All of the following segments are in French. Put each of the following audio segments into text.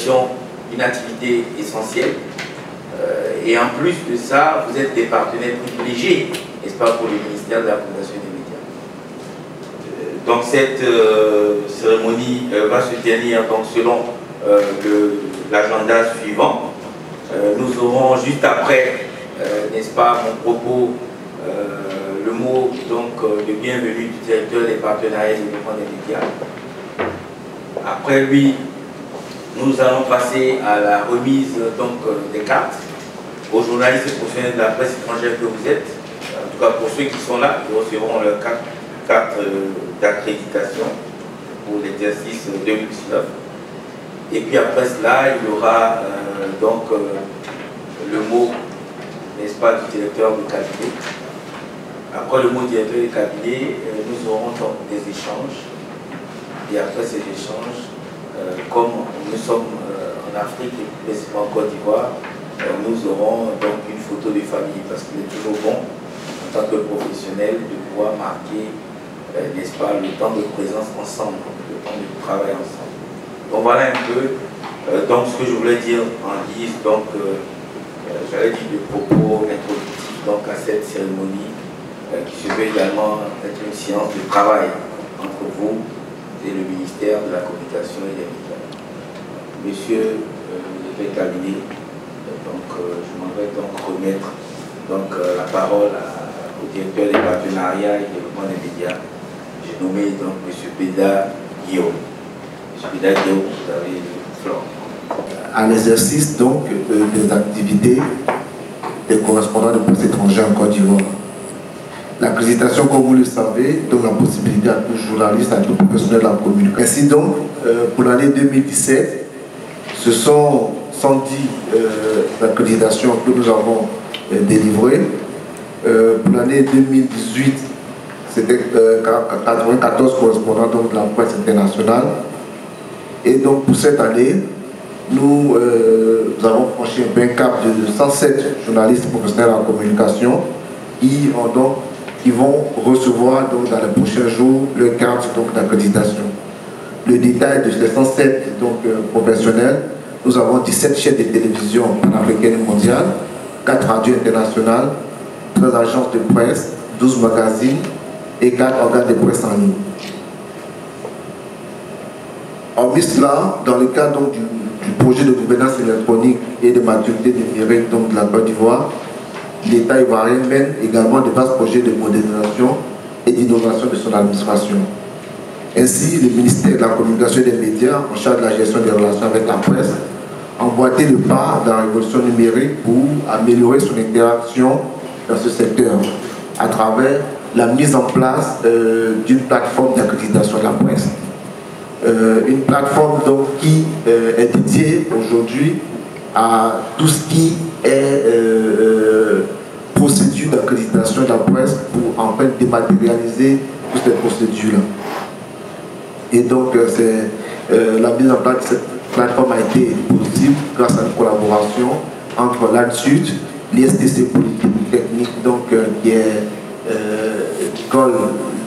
communication une activité essentielle. Et en plus de ça, vous êtes des partenaires privilégiés, n'est-ce pas, pour le ministère de la Communication et des Médias. Donc cette cérémonie va se tenir donc, selon l'agenda suivant. Nous aurons juste après, n'est-ce pas, mon propos, le mot donc, de bienvenue du directeur des partenariats et développement des médias. Après lui, nous allons passer à la remise donc, des cartes aux journalistes et professionnels de la presse étrangère que vous êtes. En tout cas, pour ceux qui sont là, ils recevront leur carte d'accréditation pour l'exercice 2019. Et puis après cela, il y aura donc le mot, n'est-ce pas, du directeur du cabinet. Après le mot directeur du cabinet, nous aurons donc des échanges. Et après ces échanges, comme nous sommes en Afrique et plus précisément en Côte d'Ivoire, nous aurons donc une photo de famille parce qu'il est toujours bon, en tant que professionnel, de pouvoir marquer, n'est-ce pas, le temps de présence ensemble, le temps de travail ensemble. Donc voilà un peu donc, ce que je voulais dire en guise, donc j'allais dire de propos introductifs donc, à cette cérémonie qui se veut également être une séance de travail entre vous et le ministère de la Communication et des Médias. Monsieur le cabinet, donc, je m'aimerais donc remettre donc, la parole au directeur des partenariats et développement des médias. J'ai nommé donc M. Béda Guillaume. M. Béda Guillaume, vous avez le floor. À l'exercice donc des activités des correspondants de presse étrangère en Côte d'Ivoire. L'accréditation, comme vous le savez, donne la possibilité à tous journalistes, à tous professionnels de la communication. Ainsi donc, pour l'année 2017, ce sont 110 accréditations que nous avons délivrées. Pour l'année 2018, c'était 94 correspondants donc, de la presse internationale. Et donc pour cette année, nous avons franchi un peu un cap de 107 journalistes professionnels en communication qui vont recevoir donc, dans les prochains jours leur carte d'accréditation. Le détail de ces 107 donc, professionnels, nous avons 17 chaînes de télévision panafricaines et mondiales, 4 radios internationales, 13 agences de presse, 12 magazines et 4 organes de presse en ligne. Hormis cela, dans le cadre donc, du projet de gouvernance électronique et de maturité numérique donc, de la Côte d'Ivoire, l'État ivoirien mène également de vastes projets de modernisation et d'innovation de son administration. Ainsi, le ministère de la Communication et des Médias, en charge de la gestion des relations avec la presse, a emboîté le pas dans la révolution numérique pour améliorer son interaction dans ce secteur à travers la mise en place d'une plateforme d'accréditation de la presse. Une plateforme donc, qui est dédiée aujourd'hui à tout ce qui est procédure d'accréditation de la presse pour enfin dématérialiser toutes ces procédures-là. Et donc, la mise en place de cette plateforme a été possible grâce à une collaboration entre l'ANSUD, l'ISTC Politique Technique, donc, qui est l'école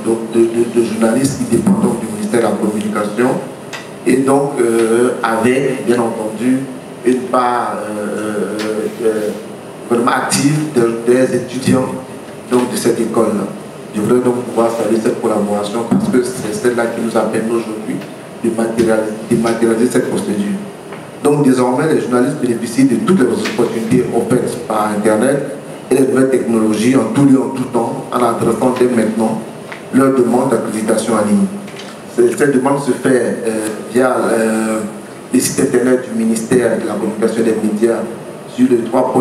de journalistes qui dépend donc, du ministère de la Communication, et donc avec, bien entendu, une part vraiment active des étudiants donc, de cette école-là. Je voudrais donc pouvoir saluer cette collaboration parce que c'est celle-là qui nous a permis aujourd'hui de matérialiser cette procédure. Donc désormais, les journalistes bénéficient de toutes les opportunités offertes par Internet et les nouvelles technologies en tout lieu, en tout temps, en adressant dès maintenant leur demande d'accréditation en ligne. Cette demande se fait via les sites Internet du ministère de la Communication et des Médias sur le 3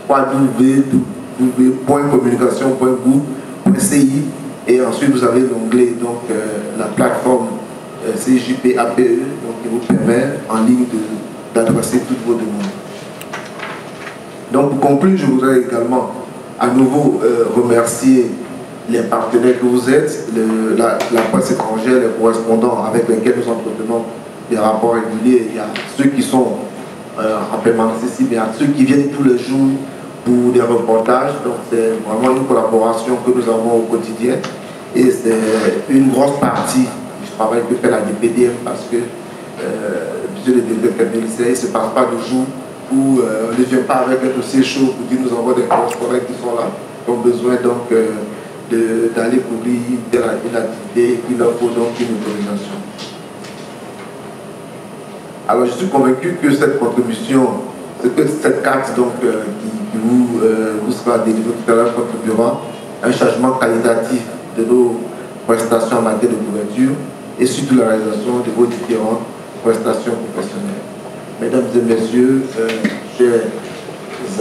www.communication.gouv.ci et ensuite vous avez l'onglet donc la plateforme CJPAPE donc, qui vous permet en ligne d'adresser toutes vos demandes. Donc pour conclure, je voudrais également à nouveau remercier les partenaires que vous êtes, la presse étrangère, les correspondants avec lesquels nous entretenons des rapports réguliers. Il y a ceux qui sont en permanence ici, mais il y a ceux qui viennent tous les jours pour des reportages. Donc c'est vraiment une collaboration que nous avons au quotidien et c'est une grosse partie travail que fait la DPDM parce que le budget de développement ministère ne se passe pas le jour où on ne vient pas avec un dossier chaud pour dire nous envoie des correspondants qui sont là, qui ont besoin donc d'aller couvrir une activité, il leur faut donc une autorisation. Alors je suis convaincu que cette contribution, que cette carte donc, qui vous sera délivrée tout à l'heure contribuera à un changement qualitatif de nos prestations en matière de couverture et surtout la réalisation de vos différentes prestations professionnelles. Mesdames et messieurs, chers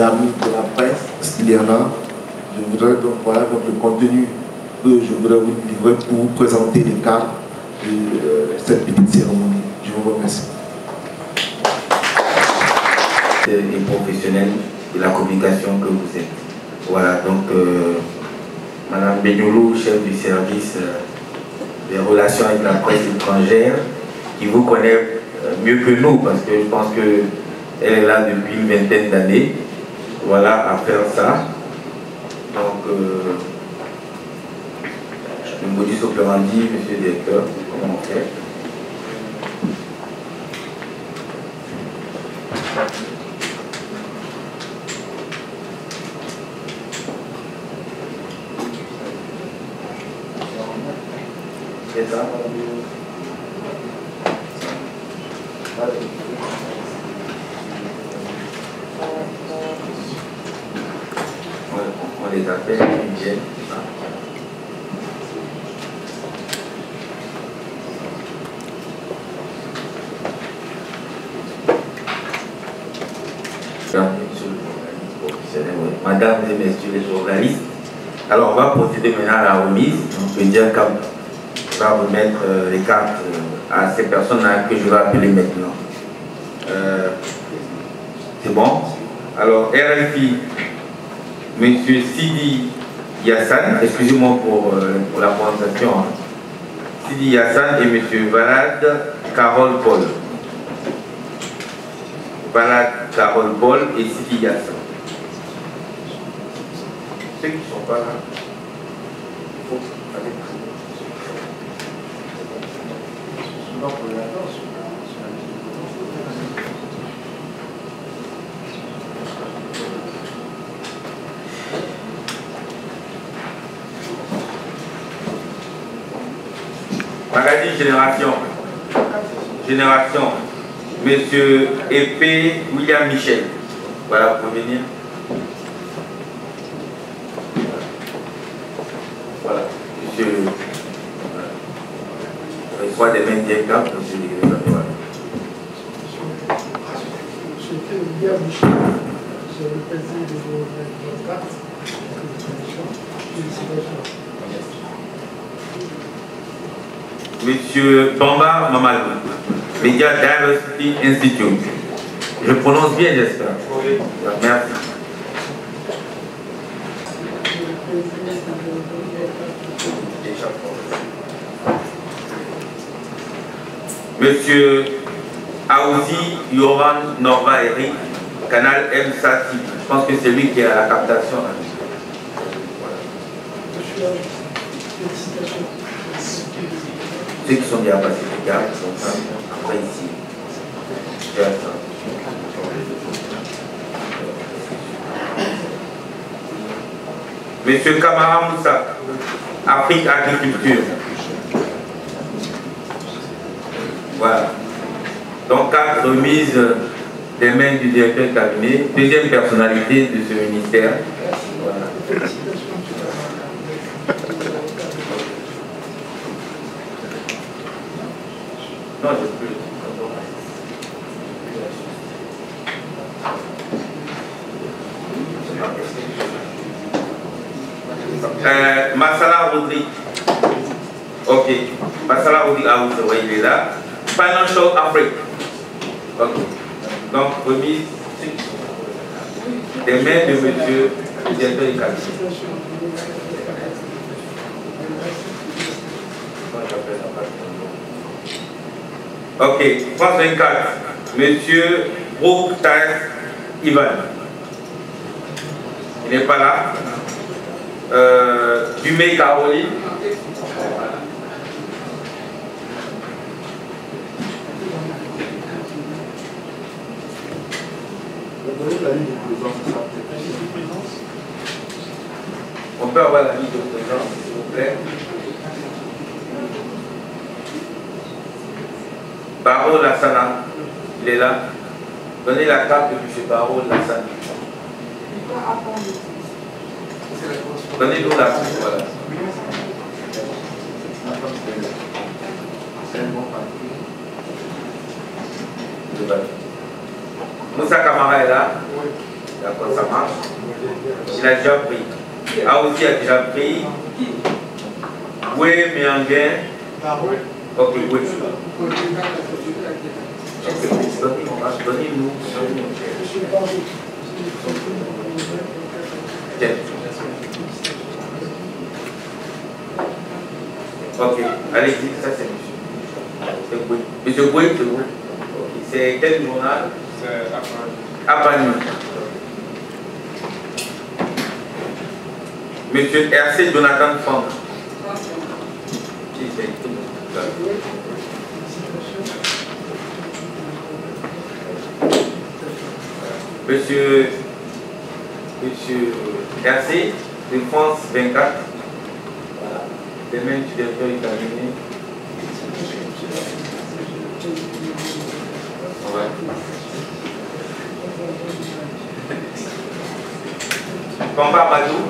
amis de la presse, s'il y en a, je voudrais donc voilà donc le contenu que je voudrais vous livrer pour vous présenter les cartes de cette petite cérémonie. Je vous remercie. Les professionnels de la communication que vous êtes. Voilà, donc Madame Benyoulou, chef du service des relations avec la presse étrangère, qui vous connaît mieux que nous, parce que je pense qu'elle est là depuis une vingtaine d'années, voilà, à faire ça. Donc, le modus operandi, monsieur le directeur, comment on fait? C'est ça. On les appelle, ils viennent. Mesdames et messieurs les journalistes, alors on va procéder maintenant à la remise. On peut dire qu'on va remettre les cartes à ces personnes-là que je vais appeler maintenant. C'est bon? Alors RFI, monsieur Sidi Yassan, excusez-moi pour la prononciation, hein. Sidi Yassan et monsieur Valad Carole Paul. Valad Carole Paul et Sidi Yassan. Ceux qui ne sont pas là, il faut aller magazine Génération. Génération. Monsieur Épée William Michel. Voilà, pour venir. Voilà, monsieur. Il faut des mains directes, monsieur le directeur. Monsieur William Michel, j'ai le plaisir de vous remettre votre carte. Félicitations. Monsieur Bamba Mamadou, Media Diversity Institute. Je prononce bien, j'espère. Oui. Merci. Monsieur Aouzi Yoran Norva Eric, canal MSA TV. Je pense que c'est lui qui est à la captation. Voilà. Félicitations. Ceux qui sont bien passés, les gars, qui sont là, après ici. Monsieur Kamara Moussa, Afrique Agriculture. Voilà. Donc, carte remise des mains du directeur de cabinet, deuxième personnalité de ce ministère. Voilà. Non, je peux. Massala Rodrigue. Ok. Massala Rodrigue, ah oui, c'est vrai, il est là. Financial Afrique. Ok. Donc, remise des mains de monsieur le directeur du cabinet. Ok, France 24, monsieur Brooktaïs Ivan. Il n'est pas là. Dumé Caroline. On peut avoir la liste de présence, s'il vous plaît. Barreau Lassana, il est là. Donnez la carte de M. Barreau Lassana. Donnez-nous la carte, voilà. Moussa Kamara est là. D'accord, ça marche. Il a déjà pris. Ah aussi a déjà pris. Oui, Mianguin. Ok, oui. Donnez-nous. Ok, allez-y, ça c'est monsieur. C'est Boué. Monsieur Boué, c'est vous. C'est quel journal? C'est Apani. Monsieur RC Jonathan Franck. Monsieur RC de France 24. Voilà. Demain, tu devrais examiner. Ouais. Combat Badou,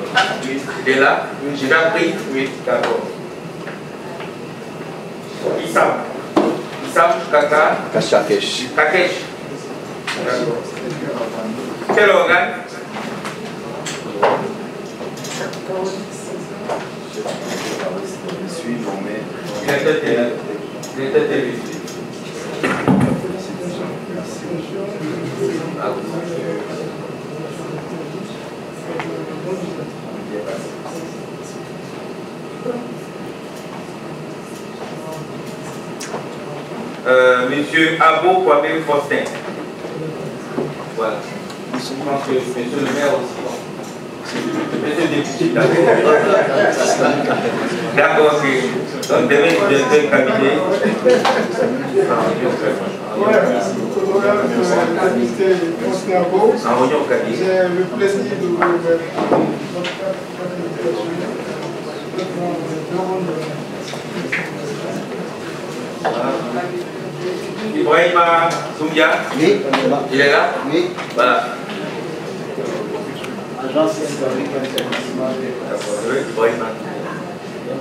oui. Il est là. Oui. J'ai déjà pris. Oui, d'accord. Issam Kaka. Kakesh. D'accord. Quel organe? Il était télévisé. Monsieur Abo Kwame Faustin. Voilà. Je pense que monsieur le maire aussi. Monsieur le député. D'accord, ok. Donc demain, je vais cabinet. J'ai le plaisir de vous remercier. Ibrahima Zoumbia. Oui. Il est là? Oui. Voilà. Agence historique internationale.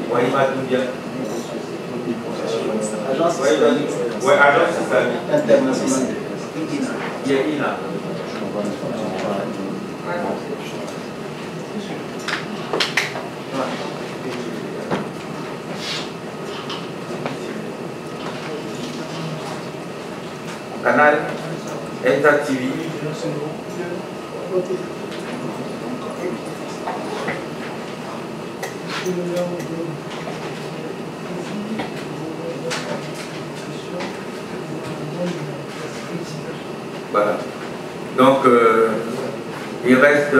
Ibrahima Zoumbia. Agence internationale. Il est là. Canal Enta TV. Voilà. Donc, il reste